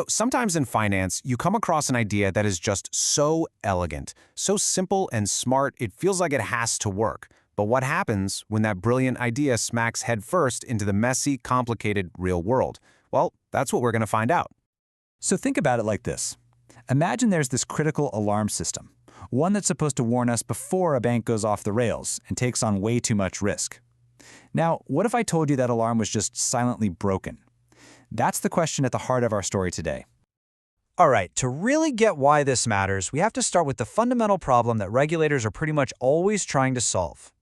Sometimes in finance, you come across an idea that is just so elegant, so simple and smart, it feels like it has to work. But what happens when that brilliant idea smacks headfirst into the messy, complicated real world? Well, that's what we're going to find out. So think about it like this. Imagine there's this critical alarm system, one that's supposed to warn us before a bank goes off the rails and takes on way too much risk. Now, what if I told you that alarm was just silently broken? That's the question at the heart of our story today. All right, to really get why this matters, we have to start with the fundamental problem that regulators are pretty much always trying to solve.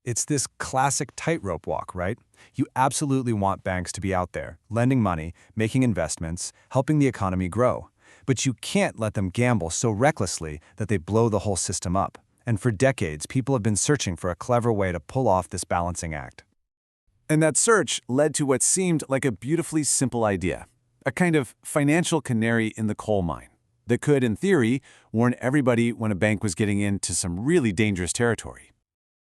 It's this classic tightrope walk, right? You absolutely want banks to be out there, lending money, making investments, helping the economy grow. But you can't let them gamble so recklessly that they blow the whole system up. And for decades, people have been searching for a clever way to pull off this balancing act. And that search led to what seemed like a beautifully simple idea, a kind of financial canary in the coal mine that could, in theory, warn everybody when a bank was getting into some really dangerous territory.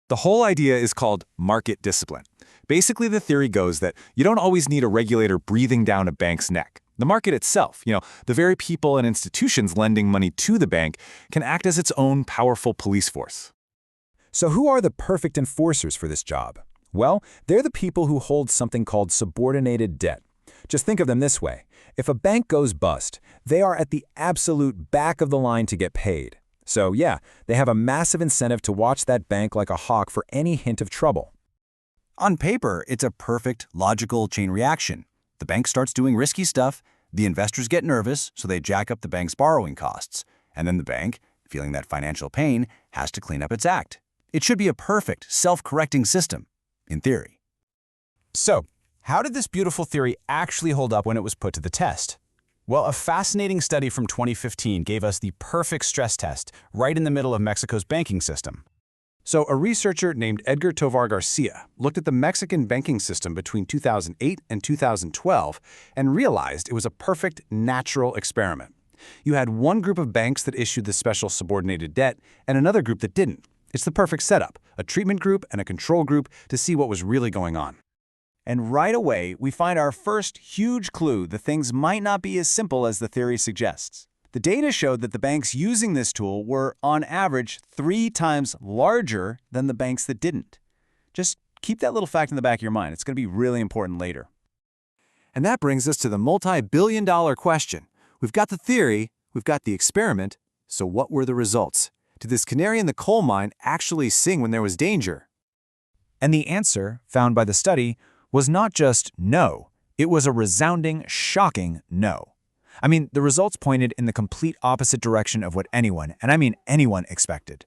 The whole idea is called market discipline. Basically, the theory goes that you don't always need a regulator breathing down a bank's neck. The market itself, the very people and institutions lending money to the bank, can act as its own powerful police force. So who are the perfect enforcers for this job? Well, they're the people who hold something called subordinated debt. Just think of them this way. If a bank goes bust, they are at the absolute back of the line to get paid. So yeah, they have a massive incentive to watch that bank like a hawk for any hint of trouble. On paper, it's a perfect, logical chain reaction. The bank starts doing risky stuff, the investors get nervous, so they jack up the bank's borrowing costs. And then the bank, feeling that financial pain, has to clean up its act. It should be a perfect, self-correcting system, in theory. So, how did this beautiful theory actually hold up when it was put to the test? Well, a fascinating study from 2015 gave us the perfect stress test right in the middle of Mexico's banking system. So a researcher named Edgar Tovar Garcia looked at the Mexican banking system between 2008 and 2012 and realized it was a perfect natural experiment. You had one group of banks that issued the special subordinated debt and another group that didn't. It's the perfect setup, a treatment group and a control group to see what was really going on. And right away, we find our first huge clue that things might not be as simple as the theory suggests. The data showed that the banks using this tool were, on average, 3 times larger than the banks that didn't. Just keep that little fact in the back of your mind. It's going to be really important later. And that brings us to the multi-billion-dollar question. We've got the theory, we've got the experiment, so what were the results? Did this canary in the coal mine actually sing when there was danger? And the answer, found by the study, was not just no. It was a resounding, shocking no. I mean, the results pointed in the complete opposite direction of what anyone, and I mean anyone, expected.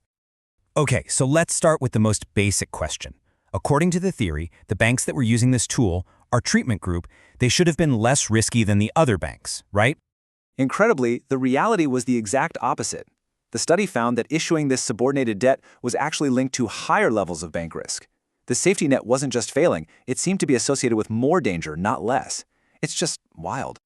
Okay, so let's start with the most basic question. According to the theory, the banks that were using this tool, our treatment group, they should have been less risky than the other banks, right? Incredibly, the reality was the exact opposite. The study found that issuing this subordinated debt was actually linked to higher levels of bank risk. The safety net wasn't just failing, it seemed to be associated with more danger, not less. It's just wild.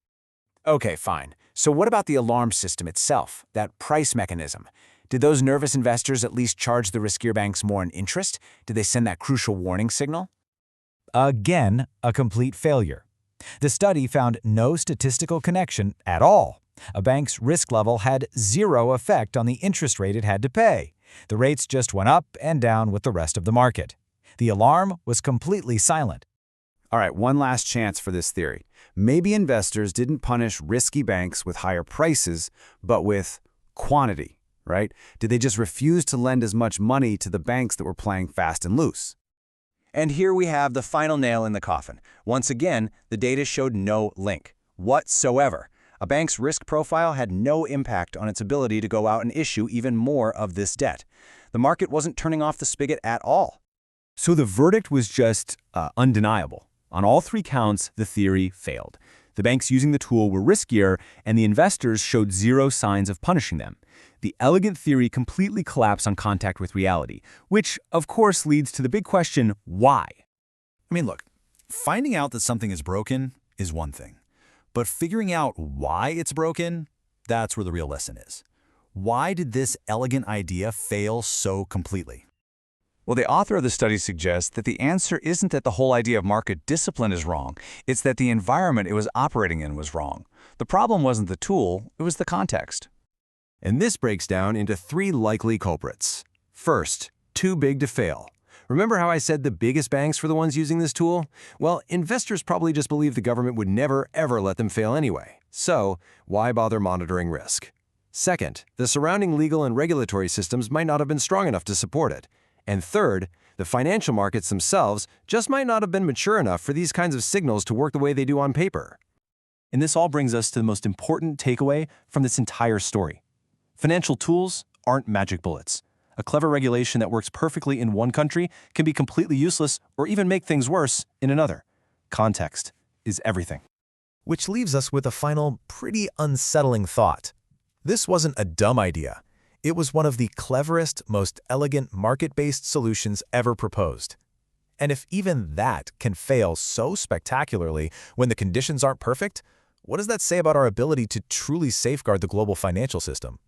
Okay, fine. So what about the alarm system itself, that price mechanism? Did those nervous investors at least charge the riskier banks more in interest? Did they send that crucial warning signal? Again, a complete failure. The study found no statistical connection at all. A bank's risk level had zero effect on the interest rate it had to pay. The rates just went up and down with the rest of the market. The alarm was completely silent. All right, one last chance for this theory. Maybe investors didn't punish risky banks with higher prices, but with quantity, right? Did they just refuse to lend as much money to the banks that were playing fast and loose? And here we have the final nail in the coffin. Once again, the data showed no link whatsoever. A bank's risk profile had no impact on its ability to go out and issue even more of this debt. The market wasn't turning off the spigot at all. So the verdict was just undeniable. On all 3 counts, the theory failed. The banks using the tool were riskier, and the investors showed zero signs of punishing them. The elegant theory completely collapsed on contact with reality, which, of course, leads to the big question, why? I mean, look, finding out that something is broken is one thing. But figuring out why it's broken, that's where the real lesson is. Why did this elegant idea fail so completely? Well, the author of the study suggests that the answer isn't that the whole idea of market discipline is wrong. It's that the environment it was operating in was wrong. The problem wasn't the tool, it was the context. And this breaks down into 3 likely culprits. First, too big to fail. Remember how I said the biggest banks were the ones using this tool? Well, investors probably just believe the government would never, ever let them fail anyway. So, why bother monitoring risk? Second, the surrounding legal and regulatory systems might not have been strong enough to support it. And third, the financial markets themselves just might not have been mature enough for these kinds of signals to work the way they do on paper. And this all brings us to the most important takeaway from this entire story. Financial tools aren't magic bullets. A clever regulation that works perfectly in one country can be completely useless or even make things worse in another. Context is everything. Which leaves us with a final, pretty unsettling thought. This wasn't a dumb idea. It was one of the cleverest, most elegant market-based solutions ever proposed. And if even that can fail so spectacularly when the conditions aren't perfect, what does that say about our ability to truly safeguard the global financial system?